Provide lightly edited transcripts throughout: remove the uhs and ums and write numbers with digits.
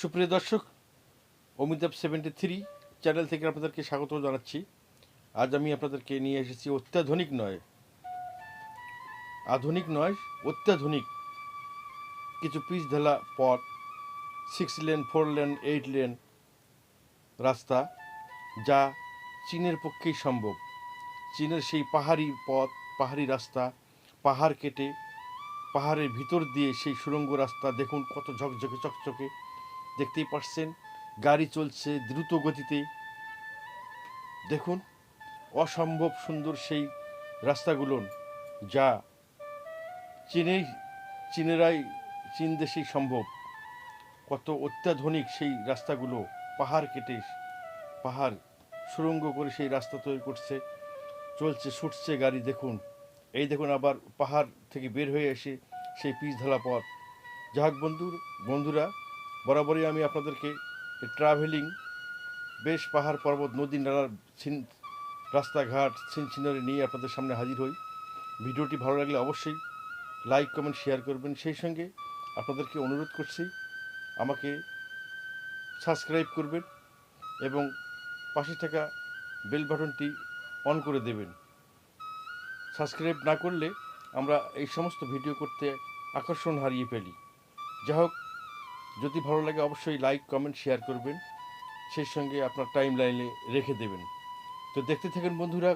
সুপ্রিয় দর্শক, অমিতাভ 73 চ্যানেল থেকে আপনাদেরকে স্বাগত জানাচ্ছি। আজ আমি আপনাদেরকে নিয়ে এসেছি আধুনিক নয়, অত্যাধুনিক কিছু পিচ ঢালা পথ, 6 লেন, 4 লেন, 8 লেন রাস্তা, যা চীনের পক্ষেই সম্ভব। চীনের সেই পাহাড়ি পথ, পাহাড়ি রাস্তা, পাহাড় কেটে পাহাড়ের ভিতর দিয়ে সেই সুড়ঙ্গ রাস্তা দেখুন, কত ঝকঝকে চকচকে। দেখতেই পাচ্ছেন গাড়ি চলছে দ্রুত গতিতে। দেখুন অসম্ভব সুন্দর সেই রাস্তাগুলো, যা চীন দেশেই সম্ভব। কত অত্যাধুনিক সেই রাস্তাগুলো, পাহাড় কেটে পাহাড় সুড়ঙ্গ করে সেই রাস্তা তৈরি করছে, চলছে ছুটছে গাড়ি। দেখুন, এই দেখুন আবার পাহাড় থেকে বের হয়ে এসে সেই পিচ ঢালা পথ। যাই হোক বন্ধুরা, বরাবরই আমি আপনাদেরকে ট্রাভেলিং, বেশ পাহাড় পর্বত নদী নালার রাস্তাঘাট সিনারি নিয়ে আপনাদের সামনে হাজির হই। ভিডিওটি ভালো লাগলে অবশ্যই লাইক কমেন্ট শেয়ার করবেন। সেই সঙ্গে আপনাদেরকে অনুরোধ করছি, আমাকে সাবস্ক্রাইব করবেন এবং পাশে থাকা বেল বাটনটি অন করে দেবেন। সাবস্ক্রাইব না করলে আমরা এই সমস্ত ভিডিও করতে আকর্ষণ হারিয়ে ফেলি। যাই হোক, যদি ভালো লাগে অবশ্যই লাইক কমেন্ট শেয়ার করবেন, সেই সঙ্গে আপনার টাইম লাইনে রেখে দেবেন। তো দেখতে থাকেন বন্ধুরা,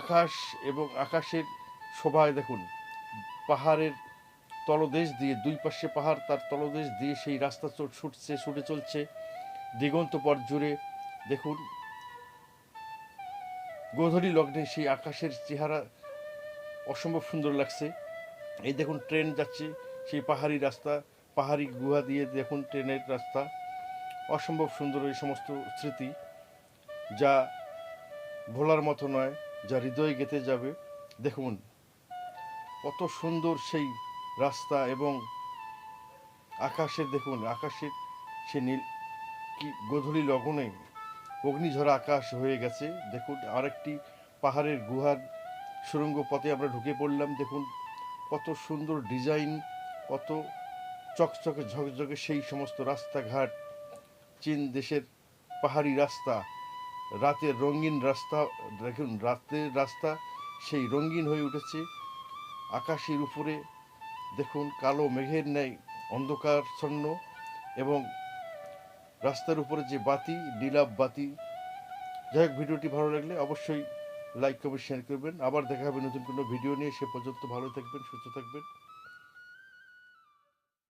আকাশ এবং আকাশের শোভায় দেখুন, পাহাড়ের তলদেশ দিয়ে, দুই পাশে পাহাড়, তার তলদেশ দিয়ে সেই রাস্তা ছুটে চলছে দিগন্ত পথ জুড়ে। দেখুন গোধূলি লগ্নে সেই আকাশের চেহারা অসম্ভব সুন্দর লাগছে। এই দেখুন ট্রেন যাচ্ছে সেই পাহাড়ি রাস্তা, পাহাড়ি গুহা দিয়ে দেখুন ট্রেনের রাস্তা। অসম্ভব সুন্দর এই সমস্ত স্মৃতি, যা ভোলার মতো নয়, যা হৃদয়ে গেঁথে যাবে। দেখুন কত সুন্দর সেই রাস্তা এবং দেখুন আকাশের সে নীল, কি গোধূলি লগনে অগ্নিঝরা আকাশ হয়ে গেছে। দেখুন আরেকটি পাহাড়ের গুহার সুড়ঙ্গ পথে আমরা ঢুকে পড়লাম। দেখুন কত সুন্দর ডিজাইন, কত চকচকে ঝকঝকে সেই সমস্ত রাস্তাঘাট। চীন দেশের পাহাড়ি রাস্তা, রাতের রঙিন রাস্তা। দেখুন রাতের রাস্তা সেই রঙিন হয়ে উঠেছে আকাশের উপরে। দেখুন কালো মেঘের ন্যায় অন্ধকারচ্ছন্ন, এবং রাস্তার উপরে যে বাতি, নীলাভ বাতি। যাই হোক, ভিডিওটি ভালো লাগলে অবশ্যই লাইক কমেন্ট শেয়ার করবেন। আবার দেখা হবে নতুন কোনো ভিডিও নিয়ে। সে পর্যন্ত ভালো থাকবেন, সুস্থ থাকবেন।